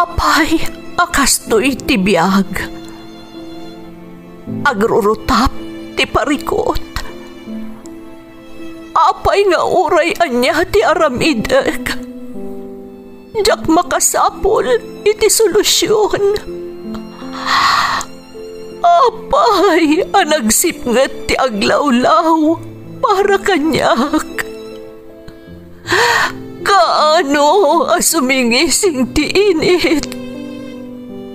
Apay, akastoy ti biyag. Agrurutap ti parikot. Apay nga uray anya ti aramideg. Jak makasapol iti solusyon. Apay, anagsipnget ti aglawlaw para kanyak. Kaano asumingising ti init.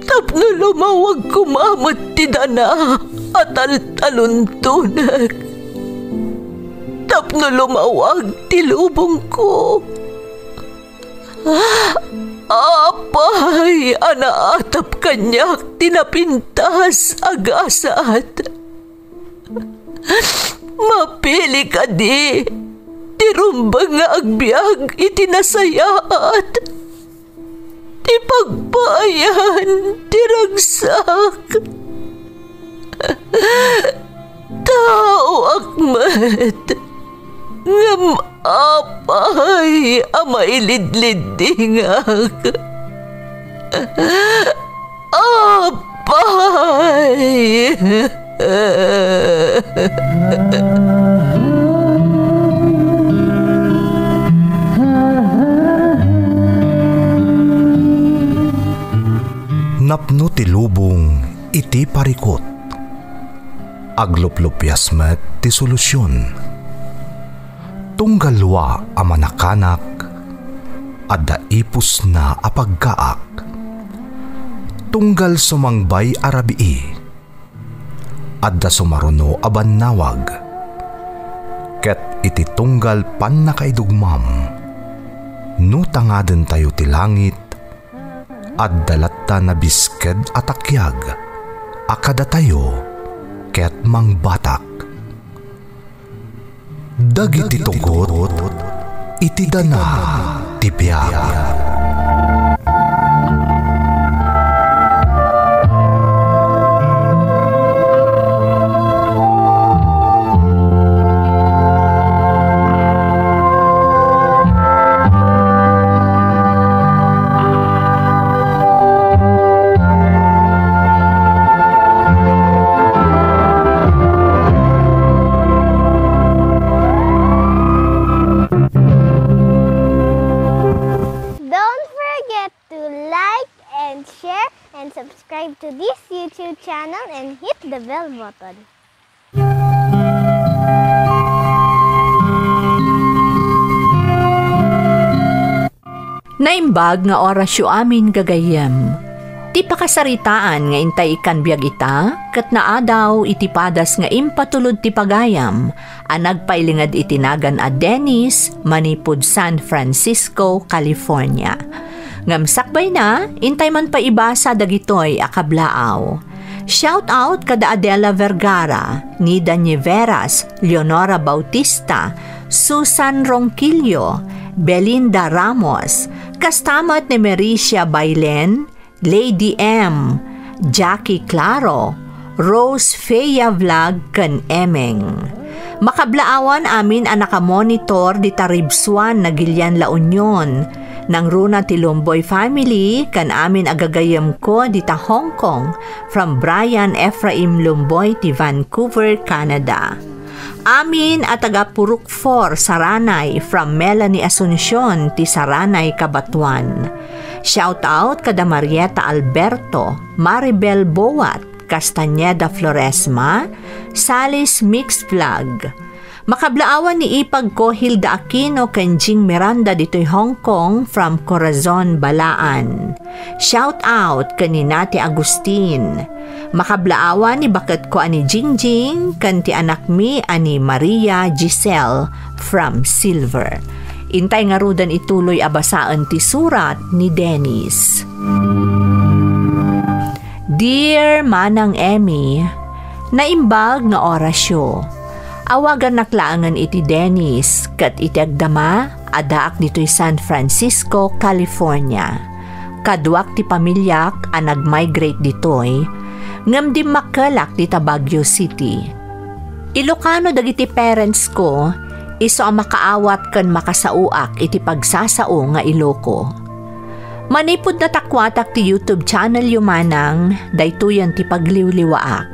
Tapno lumawag kumamot ti dana at taluntunag. Tapno lumawag ti lubong ko. Apay, anaatap kanyak tinapintas agasat. Mapili ka di. Tirumbang nga agbyag itinasayaat. Ti pagbayan, tiragsak. Tao akmat. Ngam apay, amailidlidingak. Apay. Napno ti lubong iti parikot. Agluplupyas met ti solusyon. Tunggalwa a manakanak, adda ipus na apagkaak. Tunggal sumangbay arabii, adda sumaruno aban nawag. Ket iti tunggal pan nakaidugmam, no tangaden tayo ti langit, adda latta na bisked atakyag, akada tayo ket mangbatak. Dagiti tugot, iti dana ti biag. Subscribe to this YouTube channel and hit the bell button. Naimbag nga orasyo amin gagayem. Ti pakasaritaan nga intay ikan biag ita, kat naadaw iti padas nga impatulod ti pagayam, anagpailingad itinagan a Dennis, manipud San Francisco, California. Ngamsakbay na, intay man pa ibasa dagitoy akablaaw. Shout out kada Adela Vergara, Nida Nieveras, Leonora Bautista, Susan Ronquillo, Belinda Ramos, kastamat ni Mericia Bailen, Lady M, Jackie Claro, Rose Fea Vlog ken Emeng. Makablaawan amin ang nakamonitor di Taribsuan na Gilian La Union, nang runa ti Lumboy family kan amin agagayam ko dita Hong Kong from Brian Ephraim Lumboy ti Vancouver, Canada. Amin at taga Purok 4 Saranay from Melanie Asuncion ti Saranay, Cabatuan. Shout out kada Marieta Alberto, Maribel Boat, Castañeda Floresma, Salis Mix Vlog. Makablaawan ni Ipag ko Hilda Aquino Kenjing Miranda dito'y Hong Kong from Corazon, Balaan. Shout out kanina ti Agustin. Makablaawan ni Bakat ko ani Jingjing kan ti anak mi ani Maria Giselle from Silver. Intay nga rudan ituloy abasaan ti surat ni Dennis. Dear Manang Emmy, naimbag nga orasyo. Awagan naklaangan iti Dennis kat iti agdama adaak dito'y San Francisco, California. Kaduak ti pamilyak a nag-migrate dito'y ngam di makalak di Baguio City. Ilocano dagiti parents ko iso ang makaawat ken makasauak iti pagsasao nga Iloco. Manipod na takwatak ti YouTube channel yumanang, daytoyan ti pagliwliwaak.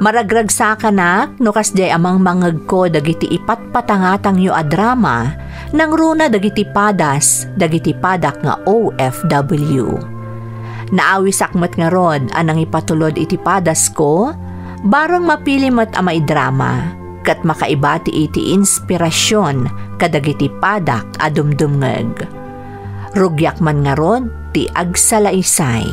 Maragrag sa kanak, no kasday amang mangag ko dagiti ipatpatangatang yu a drama, nang runa dagiti padas, dagiti padak nga OFW. Naawisakmat nga rod, anang ipatulod iti padas ko, barang mapilimat amay drama, kat makaibati iti inspirasyon, kadagiti padak adumdumngeg. Rugyak man nga rod, ti agsalaysay.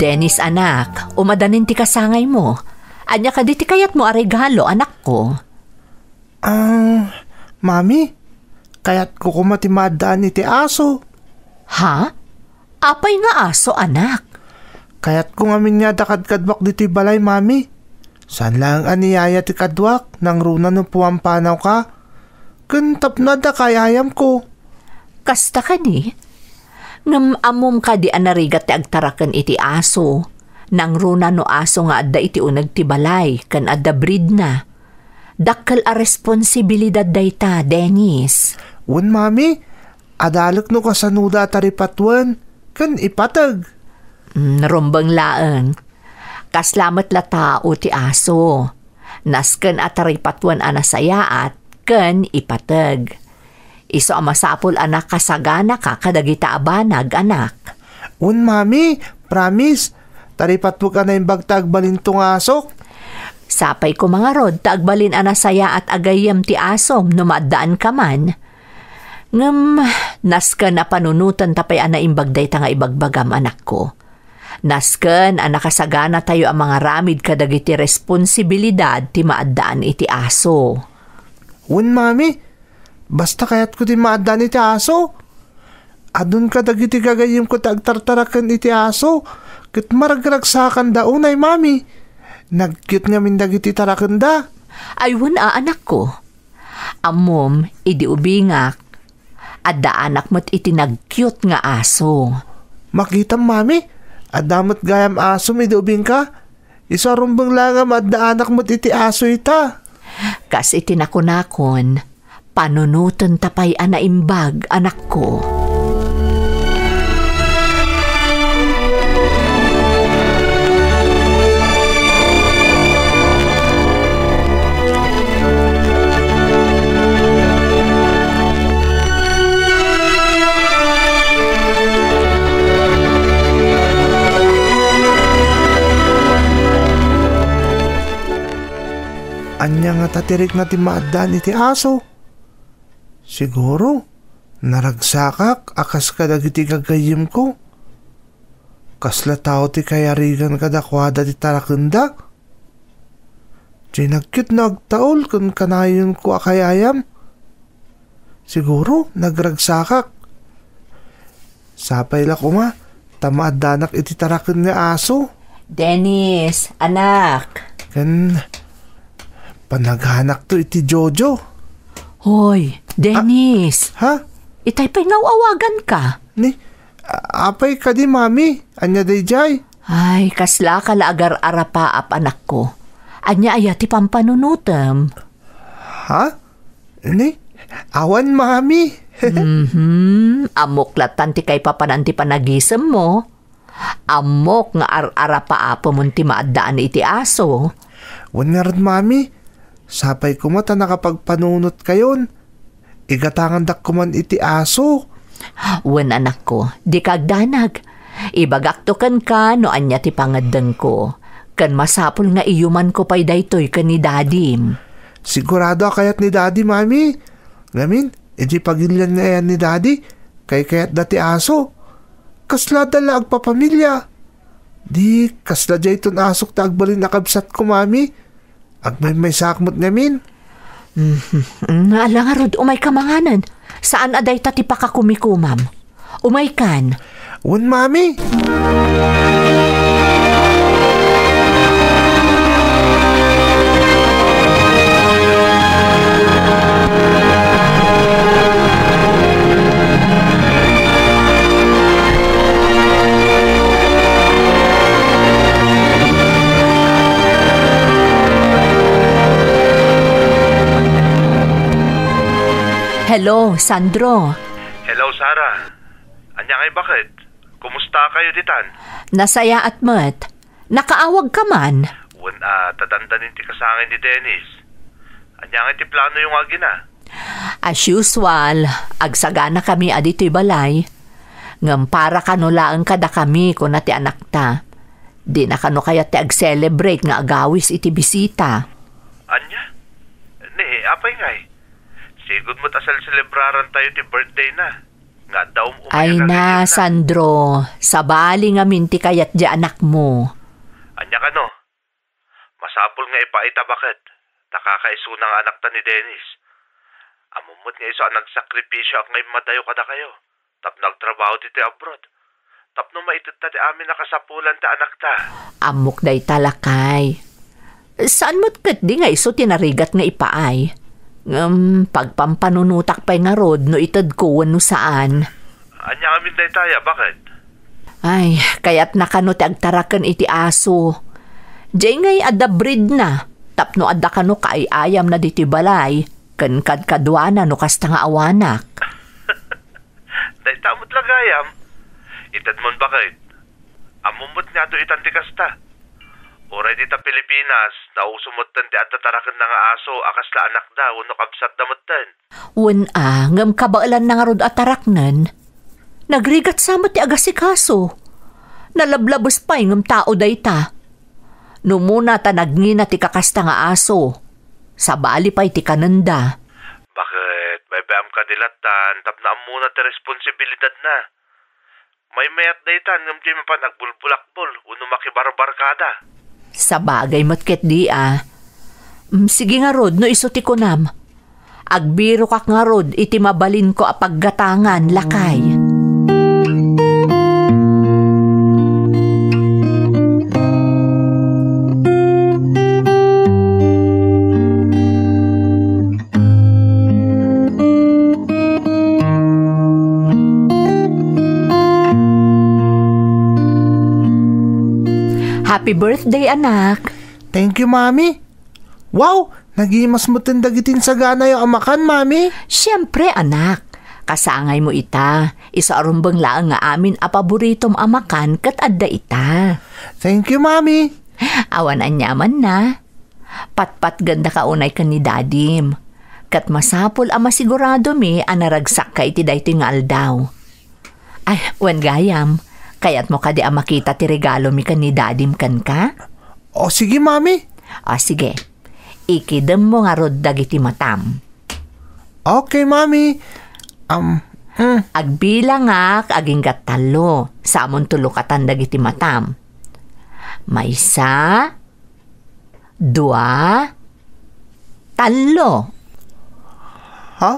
Dennis anak, umadanin ti kasangay mo. Anya ka di ti kayat mo a regalo anak ko. Mami, kayat ko kumatimadaan iti aso. Ha? Apay nga aso anak? Kayat ko ngamin niya dakad-kadwak diti balay, mami. San lang aniyaya ti kadwak, nang runa no puwampanaw ka? Kentap na da kayayam ko. Kasta ka ni? Ngam amom ka di anarigat ti agtarakan iti aso. Nang runa no aso nga adda iti unag ti balay, kan adda breed na. Dakkel a responsibilidad dayta, Dennis. Un, mami, adalak no kasanuda taripatwan, kan ipatag. Narumbang laeng. Kaslamat la tao ti aso. Nasken at taripatwan anasayaat, kan ipatag. Iso amasapol anak kasagana ka kadagita abanag anak. Un, mami, promise, taripatwa ka na yung bagtag balintong asok. Sapay ko mga rod, taagbalin anasaya at agayam ti asom, numadaan ka man. Ngam, nasken na panunutan tapay ana imbagday ta nga ibagbagam anak ko. Nasken anakasagana tayo ang mga ramid kadagiti responsibilidad ti maadaan iti aso. Un, mami, basta kayat ko ti maadaan iti aso. Adun ka dagiti gagayim ko tagtartarakan iti aso, kit maragragsakan daunay, mami. Nag-cute nga min dagiti tarakanda. Aywan anak ko. Amom, idi ubingak. Adda anak mo't iti nag-cute nga aso. Makita, mami, adamot gayam aso may ubing ka. Isarumbang langam adda anak mo't iti aso ita. Kas iti nakunakon, panunuton tapay anaimbag anak ko. Anya nga tatirik na ti maadaan iti aso. Siguro, naragsakak akas kadagiti gagayim ko. Kasla tao ti kayarigan kadakwada ti tarakanda. Di nagkit na agtaol kung kanayon ko akayayam. Siguro, nagragsakak. Sapay la ko nga, tamaadanak iti tarakan nga aso. Dennis, anak. Kan, panaghanak to iti Jojo. Hoy, Dennis. Ha? Itay pa'y ngawawagan ka. Ni, apay ka di, mami. Anya day jay. Ay, kasla ka laagar arapaap anak ko. Anya ayati pampanunutem. Ha? Ni, awan, mami. Amok latan ti kay papananti panagisem mo. Amok nga arapaapo mo ti maadaan iti aso. Wan nga rin, mami. Sapay ko mo ta nakapagpanunot kayon. Igatangan dak ko man iti aso. Wan anak ko, di kagdanag. Ibagaktokan ka no anya ti pangadeng ko. Kan masapol nga iyuman ko pa'y daytoy ka ni dadim. Sigurado kayat ni daddy, mami. Gamin, edi pagilyan nga yan ni daddy. Kay kayat dati aso. Kasla dala agpapamilya. Di, kasla jay ton asok ta agbalin nakabsat ko, mami. Agmay sakmot namin. Naalangarod, umay kamanganan. Saan aday ta ti pakakumikumam? Umay kan. Un, mami. Hello, Sandro. Hello, Sarah. Anya kay bakit? Kumusta kayo ditan? Nasaya at mat. Nakaawag ka man. Tadandanin ti kasangin ni Dennis. Anya nga ti plano yung agina. As usual, agsagana kami adito'y balay. Ngam para kanulaang kada kami kung nati anak ta. Di na kano kaya ti ag-celebrate nga agawis iti bisita. Anya? Apay ngay. Sigod mo't asal celebraran tayo ti birthday na. Nga daw Ay na, Sandro. Sabali nga minti kayat di anak mo. Anya ka no? Masapol nga ipaita bakit? Nakakaiso ng anak ta ni Dennis. Amumot nga iso ang nagsakripisyo ang ngay madayo kada kayo. Tap nagtrabaho dito abroad. Tap no maitid ta di amin nakasapulan ta anak ta. Amok day talakay. Saan mo't kat di nga iso tinarigat nga ipaay? Pagpampanunutak pa'y nga rod no itad ko no saan. Anya amin day taya, bakit? Ay, kaya't nakano ti agtarakan iti aso. Diyay ngay adda breed na. Tapno adda kano kaayayam na diti balay. Kan kadkadwana no kasta nga awanak. Day tamot lagayam. Itad mon bakit? Amumot nga to itanti kasta. Oray dita Pilipinas, nausumot tan ti at tatarakan na nga aso, akas la anak daw, no kabsat damot tan. Ngam kabaalan na nga rod ataraknan. Nagrigat sama ti agasikaso. Nalablabos pa ngam tao day ta. Numuna ta nagngina ti kakasta nga aso. Sabali pa iti kananda. Bakit? May bayam ka dilatan, tapnaan muna ti responsibilidad na. May mayat day tan, ngam di pa nagbulbulakbol, uno makibarbarkada. Sa bagay matket di Sige nga rod, no isuti ko nam. Agbiro kak nga rod, iti mabalin ko apaggatangan, lakay. Happy birthday, anak. Thank you, Mami. Wow, nagimas mo tindagitin sa gana yung amakan, Mami. Siyempre, anak. Kasangay mo ita. Isa arumbang laang nga amin a paboritom amakan kat adda ita. Thank you, Mami. Awan anyaman na. Patpat ganda ka unay ka ni Dadim. Kat masapol ama sigurado mi anaragsak ka iti daytoy nga aldaw. Ay, wan gayam. Kaya't mo ka di makita ti regalo mi kan ni Dadim kan ka? O sige, Mami. O sige. Ikidem mo nga rod dagiti matam. Okay, Mami. Agbilang aging gatalo. Samon tulukatan dagiti matam. Maysa, dua, talo. Ha?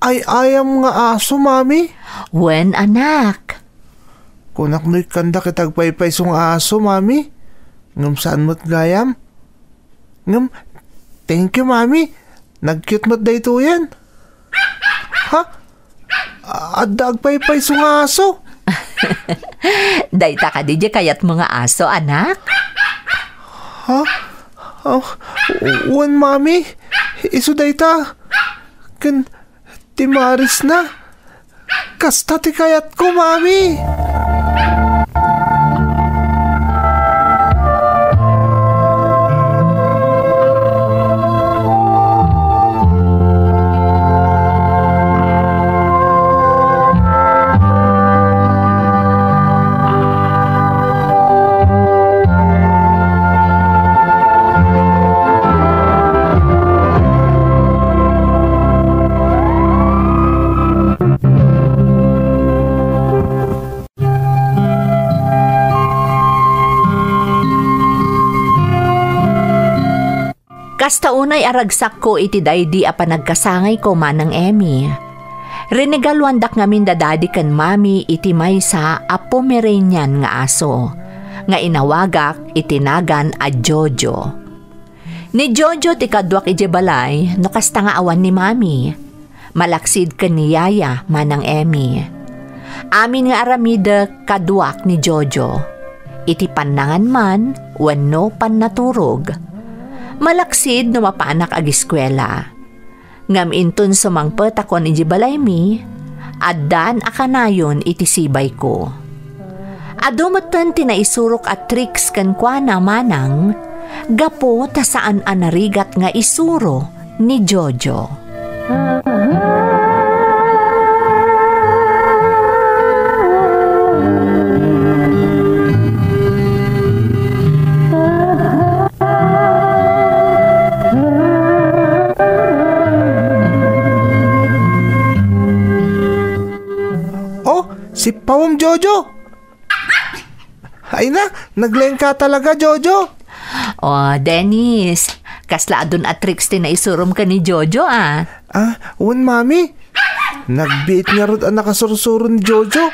Ay ayam nga aso, Mami? Wen, anak. Kunak no'y kanda kitagpaypay sung aso, Mami. Ngam saan mo't gayam? Ngam, thank you, Mami. Nag-cute mo't dayto yan. Ha? Adda agpaypay sung aso? Dayta ka di kayat mga aso, anak? Ha? Wan, Mami. Iso dayta. Kan, timaris na. Kasta ti kayat ko, Mami. Kasta unay aragsak ko iti daydi a panagkasangay ko manang Emmy. Renegaluandak ngamin dadadi kan mami iti maysa a Pomeranian nga aso. Nga inawagak itinagan a Jojo. Ni Jojo ti kadwak iti balay no kasta nga awan ni mami. Malaksid kan ni Yaya manang Emmy. Amin nga aramida kadwak ni Jojo. Iti panangan man wenno pannaturog. Malaksid no mapanak ag eskwela. Ngam inton sumangpet ako ni Jibalay mi, addan akanayon iti sibay ko. Adumotan tinaisurok at tricks kan kwa na manang, gapo ta saan anarigat nga isuro ni Jojo. Si Pawang Jojo! Ay na, naglengka talaga, Jojo! Oh, Dennis, kasla adun at tricks tinaisurong ka ni Jojo Mami. Nagbiit nga ron ang nakasursuro ni Jojo.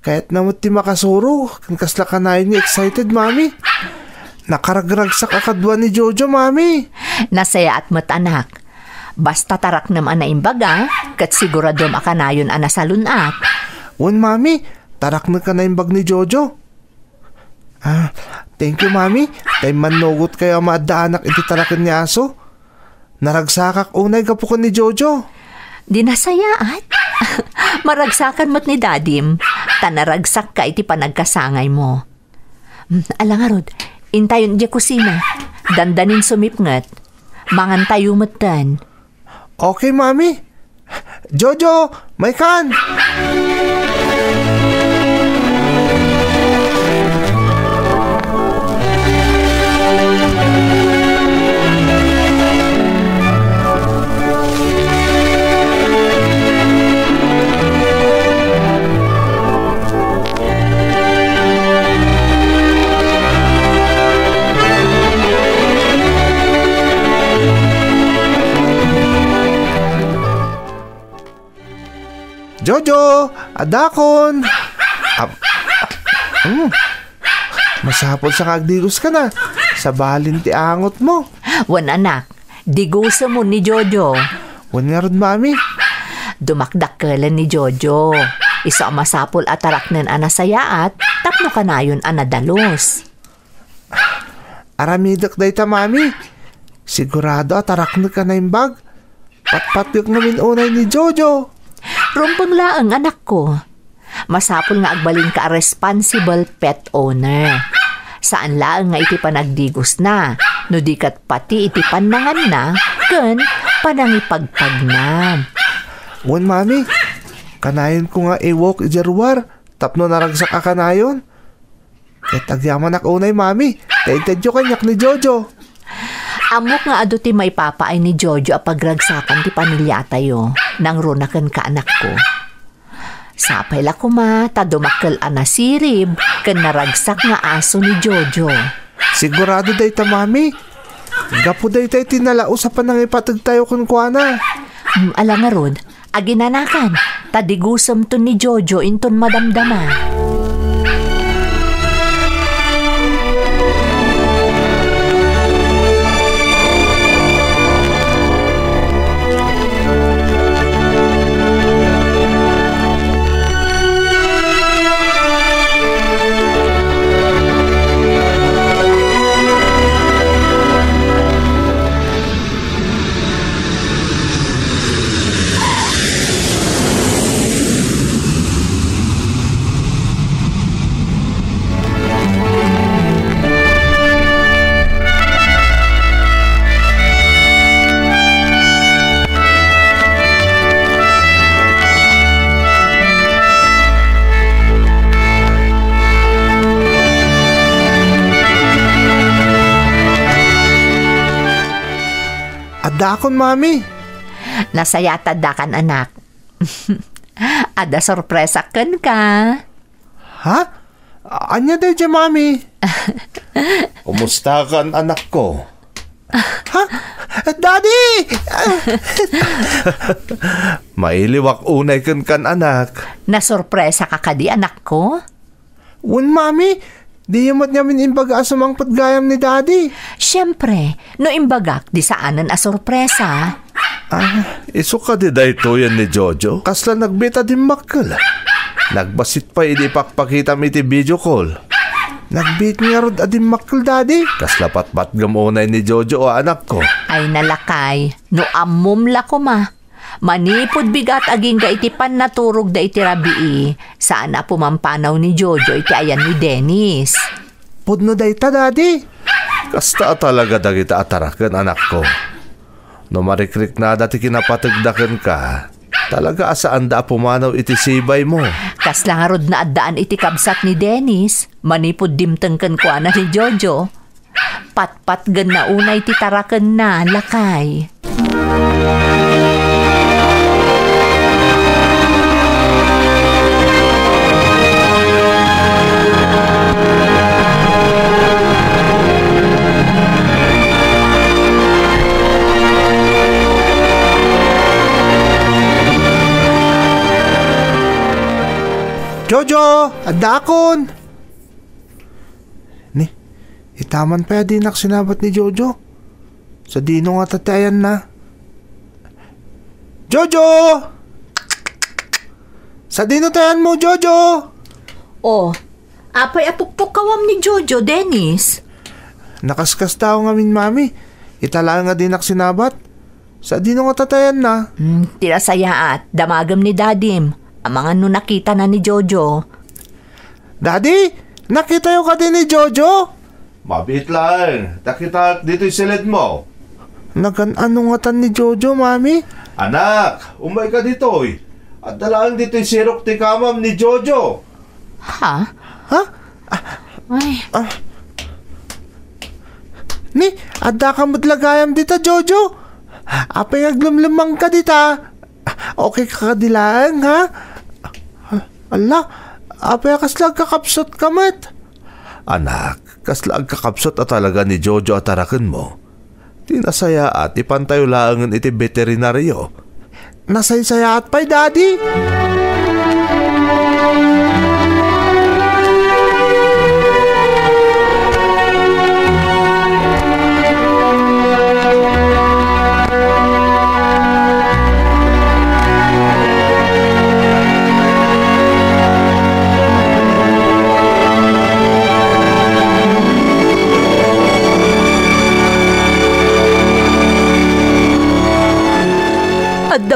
Kahit namot ti makasuro, kasla ka na yun excited, Mami. Nakaragragsak akadwa ni Jojo, Mami. Nasaya at mat anak. Basta tarak naman na imbaga, kat siguradom akanayon anasalunat. Mami, tarak na ka na imbag ni Jojo. Thank you, Mami. Tay manugot kayo maadaanak iti tarakan ni aso. Naragsakak unay gapukan ni Jojo. Di nasayaat. Maragsakan mo't ni Dadim. Tanaragsak ka iti panagkasangay mo. Alangarod, intayon di kusina. Dandanin sumipngat. Mangantayo matan. Okay, Mami. Jojo, may kan! Jojo, adakon. Masapol sa kagdigos ka na. Sa balin ti angot mo. Wan anak, digusa mo ni Jojo. Wan nga ron, Mami. Dumakdakkelan ni Jojo. Isa masapol at taraknen anasayaat, tapno kanayon anadalos. Aramidak day ta, Mami. Sigurado at taraknen ka na imbag. Patpatyok namin unay ni Jojo. Rumpang laang anak ko. Masapol nga agbalin ka responsible pet owner. Saan laang nga iti panagdigos na, no di kat pati iti panangan na, ken panangipagpag na. Mami, kanayon ko nga i-walk ijarwar, tapno naragsak ka kanayon. Ket agyaman ak unay, Mami, taintedyo kanyak ni Jojo. Amok nga ado ti may papaay ni Jojo a pagragsakan ti pamilya tayo, nang runakan ka anak ko. Sapay la kuma, tadumakkel anasirib, ken naragsak nga aso ni Jojo. Sigurado day ta, Mami. Gapo day tayo tinalao sa panangipatag tayo kun kuana. Alangarod, aginanakan, tadigusam to ni Jojo inton madamdama. Adakon, Mami. Nasayata dakan anak. Ada sorpresa ken ka. Ha? Anya day dyan, Mami? Kumusta kan anak ko? Ha? Daddy! Mailiwak unay kan anak. Nasorpresa ka kadi anak ko? Mami, di yamot namin imbaga asumang patgayam ni Daddy. Siyempre, no imbagak di saanan a sorpresa. Iso ka di dayto yan ni Jojo? Kasla nagbita din makkel. Nagbasit pa idi pakpakita mi ti video call. Nagbit nga rod adim makil, Daddy. Kaslapat-pat gamunay ni Jojo o anak ko. Ay nalakay, no amumla ko ma. Manipod bigat aging ga iti pan naturog da iti rabii. Saan na pumampanaw ni Jojo iti ayan ni Dennis. Pudno dayta, Daddy. Kasta talaga dagita atarakan anak ko. No marikrik na dati kinapatagdakan ka, talaga asaan da pumanaw iti sibay mo. Kasla nga rod na addaan iti kabsat ni Dennis. Manipod dimtengken ko na ni Jojo. Patpat gan na unay ti taraken na lakay. Jojo, adakon. Ni, itaman pa ya dinak sinabat ni Jojo. Sa dino nga tatayan na. Jojo! Sa dino tayan mo, Jojo! Oh, apay apukpuk kawam ni Jojo, Dennis. Nakaskas tao nga min, Mami. Itala nga dinak sinabat. Sa dino nga tatayan na. Tirasaya at damagam ni Dadim. Ang mga no nakita na ni Jojo. Daddy, nakita yung ka din ni Jojo? Mabit lang. Takita dito'y silid mo. Nagan-ano nga tan ni Jojo, Mami? Anak, umay ka dito'y. At dalaan dito'y sirok ti kamam ni Jojo. Ha? Ha? Ay, Ni, adda ka madlagayam dita, Jojo. Apay aglumlimang ka dita. Okay ka kadilaan, ha? Ala, apay kaslag kakapsot ka mat. Anak, kaslag kakapsot at talaga ni Jojo at tarakan mo. Tinasaya at ipantayo laangan iti veterinaryo. Nasaysaya at pa'y, Daddy.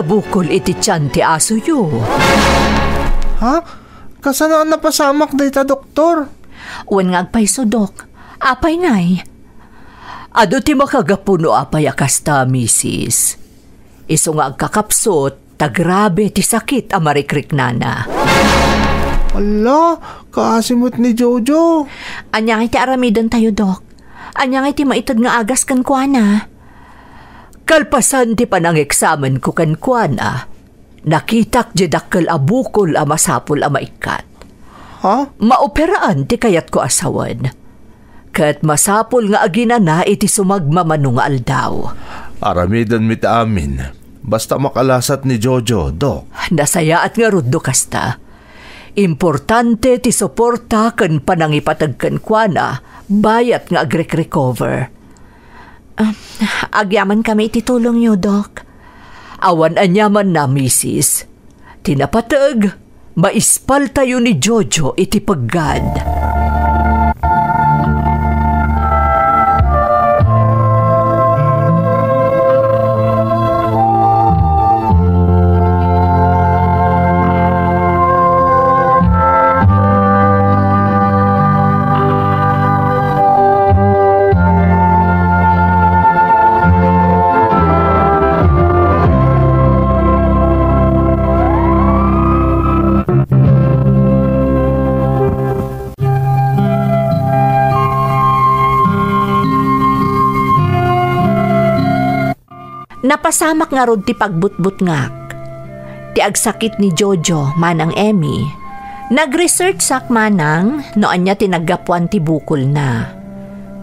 Bukol iti tiyan ti aso yu. Ha? Kasanaan napasamak dayta, doktor? Uwan nga agpay Dok. Apay ngay. Ado ti makagapuno apay akasta, misis. Iso nga agkakapsot, tagrabe ti sakit amarikrik nana. Ala, kaasimot ni Jojo. Anyang iti aramidan tayo, Dok. Anyang iti maitod nga agas kan kuana. Kalpasan ti panang eksamen ko kan kuana. Nakitak jedakkel abukol a masapol a maikat. Ha? Maoperaan ti kayat ko asawan. Kat masapol nga agina na iti sumagmamano nga aldaw. Aramidan mit amin. Basta makalasat ni Jojo, Dok. Nasaya at nga ruddo kasta. Importante ti suporta kan panangipatagkan kuana bayat nga agrek-recover. Agyaman kami ititulong nyo, Dok. Awan anyaman na, misis. Tinapatag, maispal tayo ni Jojo iti paggad. Napasamak nga rod ti pagbutbut ngak. Ti agsakit ni Jojo manang Emmy. Nag-research sak manang noan niya tinagapuan ti bukol na.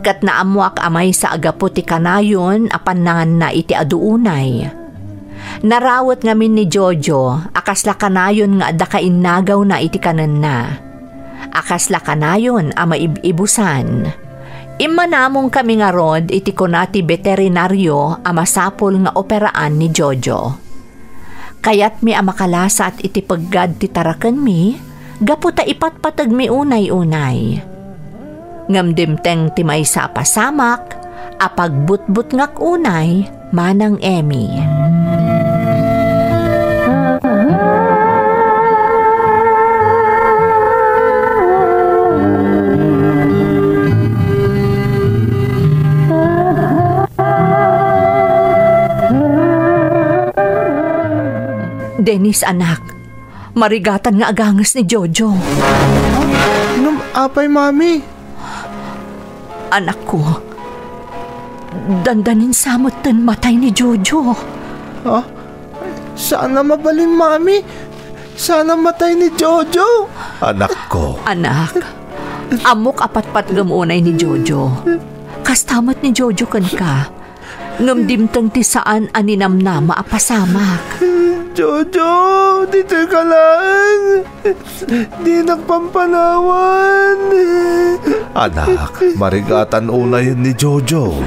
Kat naamuak amay sa agapo ti kanayon apan nangan na iti aduunay. Narawat ngamin ni Jojo akasla kanayon nga adda kainagaw na iti kanan na. Akasla kanayon ama ibusan. Imanamong kami nga rod iti kunati veterinaryo a masapol nga operaan ni Jojo. Kayat mi amakalasa at iti paggad ti taraken mi, gaputa ipatpatag mi unay-unay. Ngamdimteng ti maysa a pasamak, apagbutbut ngak unay, manang Emmy. Dennis, anak, marigatan nga agangas ni Jojo. Nung apay, Mami? Anak ko, dandanin samot ten matay ni Jojo. Ha? Sana mabalin, Mami. Sana matay ni Jojo. Anak ko, Anak, amok apatpat gamunay ni Jojo. Kastamat ni Jojo kan ka. Ngamdimtang ti saan aninamnama apasamak. Jojo, dito ka lang. Di nagpampanawan. anak, marigatan unay ni Jojo.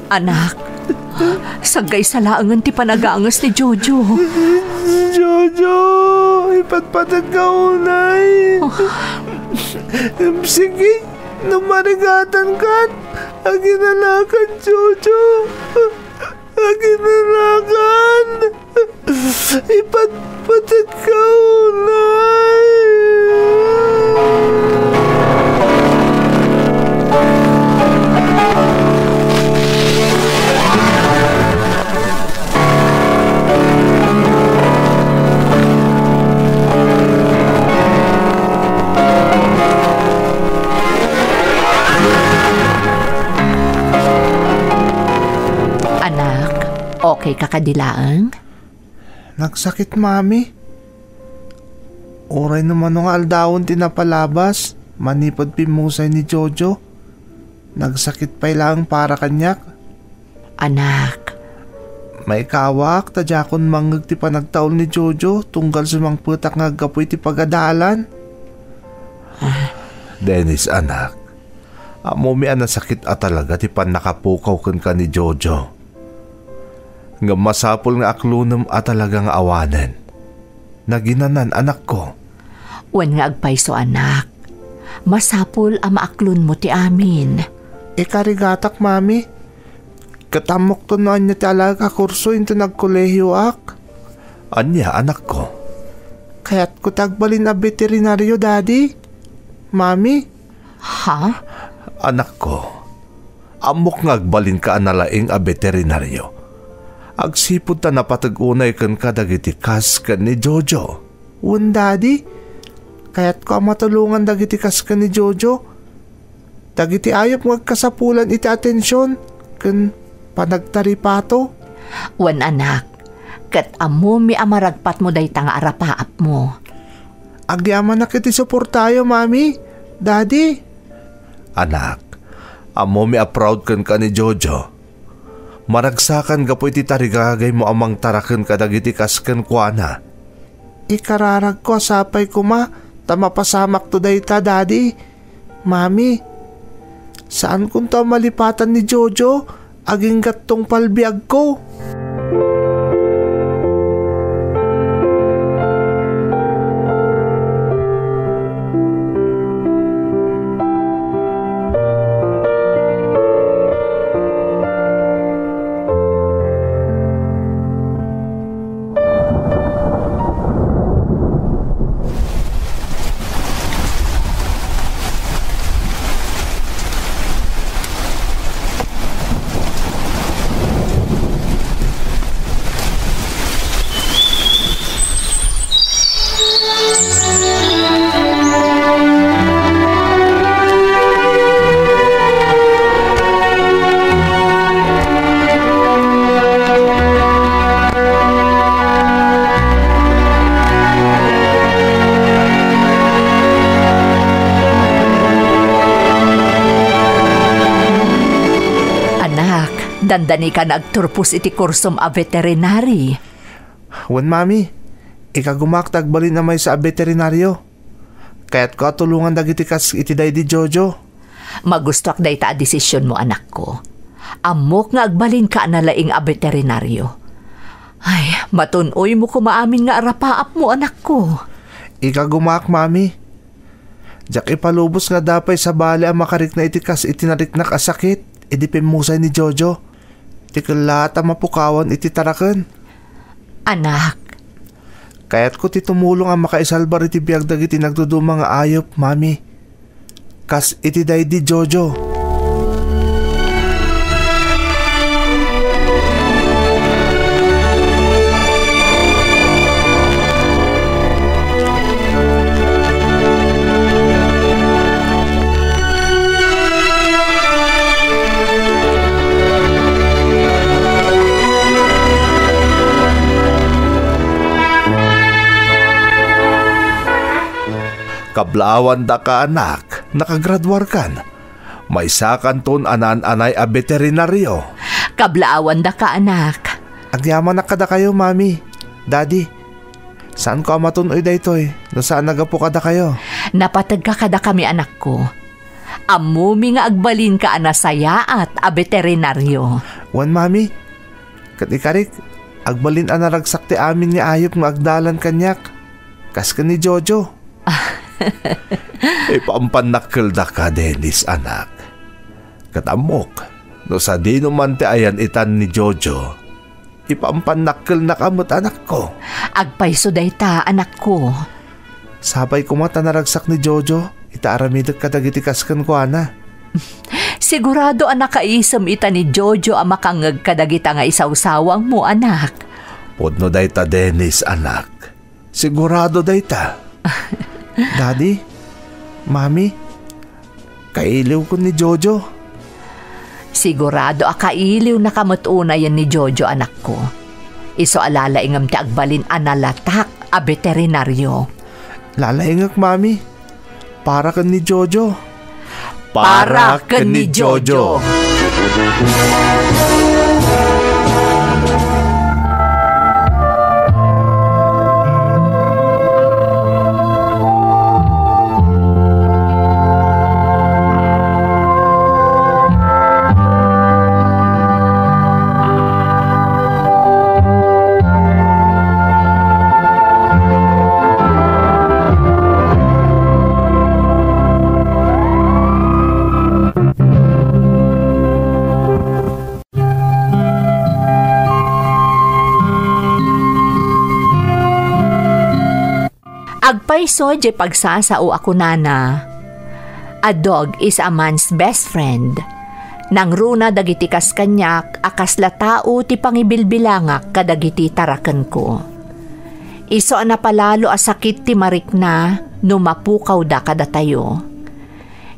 Anak, sagay sa laangan ti panagangas ni Jojo. Jojo, ipatpatag ka unay. Sige, numarigatan ka. Aginalakan, Jojo. Aginalakan. Ipatpatag ka unay. Okay kakadilaang? Nagsakit, Mami. Oray naman nga aldawon tinapalabas. Manipod pimusay ni Jojo. Nagsakit pa ilang para kanyak. Anak. May kawak, tadyakon mangag ti panagtaol ni Jojo. Tunggal sumang putak nga gapoy ti pagadalan. Dennis, anak, amo mi anasakit at talaga ti pan nakapukaw ka ni Jojo. Nga masapol nga aklunam at talagang awanan. Naginanan, anak ko. Wan nga agpayso, anak. Masapol ang maaklon mo ti amin. Ikarigatak, Mami. Katamok to noan niya talaga kurso into nagkolehyo ak. Anya, anak ko. Kaya't ko tagbalin na veterinaryo, Daddy. Mami. Ha? Anak ko, amok nga agbalin ka analaing a veterinaryo. Agsipod ta napatagunay kan kadagiti kas kan ni Jojo. Un, Daddy. Kaya't ko matulungan dagiti kas kan ni Jojo. Dagiti ayop magkasapulan iti atensyon kan panagtaripato. Wan, anak, kat amo mi amaragpat mo day tanga arapaap mo. Agyaman na kiti suportayo, Mami. Daddy. Anak, amo mi proud kan ka ni Jojo. Maragsakan ka po iti tarigagay mo amang tarakan kadagiti kasken kuana. Ikararag ko sapay ko ma, tamapasamak to dayta, Daddy. Mami, saan kung to malipatan ni Jojo, aging gattong palbiag ko? Dandani ka nagturpos iti kursom a veterinary. Wan, Mami, ikagumaktag balin na may sa veterinaryo. Kaya't ko tulungan dagiti kas iti day di Jojo. Magusto ak day ta a desisyon mo, anak ko. Amok nga agbalin ka analaing a veterinaryo. Ay, matunoy mo kumaamin nga arapaap mo, anak ko. Ikagumak, Mami. Jak ipalubos nga dapay sa bali ang makarik na itikas itinarik na kasakit. Idi pimusay ni Jojo. Tikalat ang mapukawan iti taraken. Anak, Kaya't ko ti tumulong ang makaisalbar iti biyag dagiti nagduduma nga ayop, mami. Kas iti daydi Jojo. Kablawan da ka anak, nakagraduar kan. May sakan ton anan-anay a veterinaryo. Kablaawan da ka anak. Agyaman na kada kayo, mami. Daddy, saan ko amatunoy da ito'y? No saan nagapo kada kayo? Napatag ka kada kami anak ko. Amumi nga agbalin ka anasaya at a veterinaryo. Wan, mami. Katikarik, agbalin anaragsak ti amin ni ayop nga agdalan kanyak. Kas ka ni Jojo. Ipampanakil da ka, Dennis, anak. Katamok, no sa di naman ti ayan itan ni Jojo, ipampanakil na kamot anak ko. Agpayso dayta anak ko. Sabay kumata naragsak ni Jojo, itaaramidag kadagiti kaskan ko, ana. Sigurado anak kaisam ita ni Jojo ang makangag kadagita nga isawsawang mo anak. Podno dayta, Dennis, anak. Sigurado dayta. Daddy, mami, kailiw ko ni Jojo. Sigurado akailiw na kamutuna yan ni Jojo anak ko. Iso alala ingam ti agbalin analatak a veterinaryo. Lalaingak, mami. Para ka ni Jojo. Para ka ni Jojo. Agpayso di pagsasao ako nana. A dog is a man's best friend. Nang runa dagiti kas kanyak, akas latao ti pangibilbilangak kadagiti taraken ko. Iso na palalo a sakit ti marik na, numapukaw da kadatayo.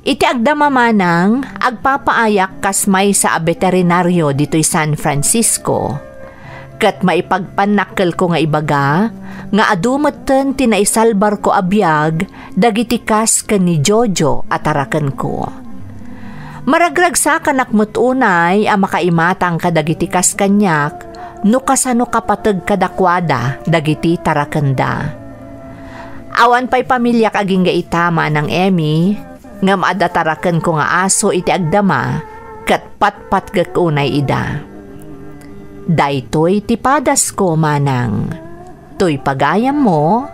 Iti agdamamanang, agpapaayak kas may sa veterinaryo dito'y San Francisco. Kat maipagpanakkel ko nga ibaga, nga adumeten tinaisalbar ko abiyag, dagiti kas ken ni Jojo at taraken ko. Maragragsakan akmet unay a makaimatang kadagiti kas kanyak, no kasano kapateg kadakwada, dagiti tarakenda. Awan pa'y pamilyak aging gaitama ng Emmy, nga maadataraken ko nga aso iti agdama, kat patpat gakunay ida. Daytoy tipadas ko manang. Toy pagayam mo,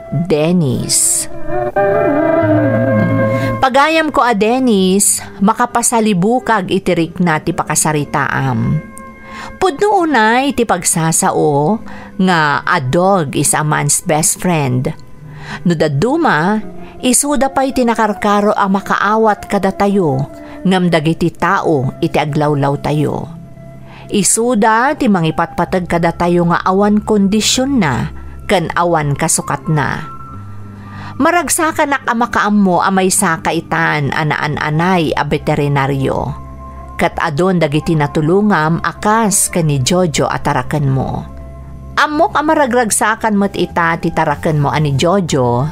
Dennis. Pagayam ko a Dennis, makapasalibukag itirik na ti pakasaritaam. Pudno unay ti pagsasao nga a dog is a man's best friend. No daduma, isuda pa'y tinakarkaro ang makaawat kada tayo, ngam dagiti tao iti aglawlaw tayo. Isuda ti mangipatpatag kada tayo nga awan kondisyon na, ken awan kasukat na. Maragsakan ang makaam mo amay sakaitan anaan-anay a veterinaryo. Kat adon dagiti natulungam akas ken ni Jojo at taraken mo. Amok amaragragsakan mo't ita ti taraken mo ani Jojo,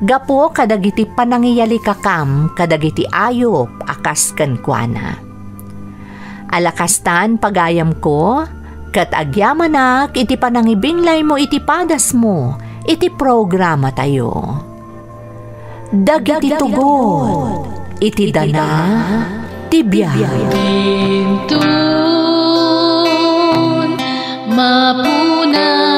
gapo kadagiti panangiyali kakam kadagiti ayop akas ken kuana. Alakastan pagayam ko, kat agyamanak iti panangibinglay mo iti padas mo, iti programa tayo. Dagiti tugod, iti dana, tibiyay. Bintun, mapuna.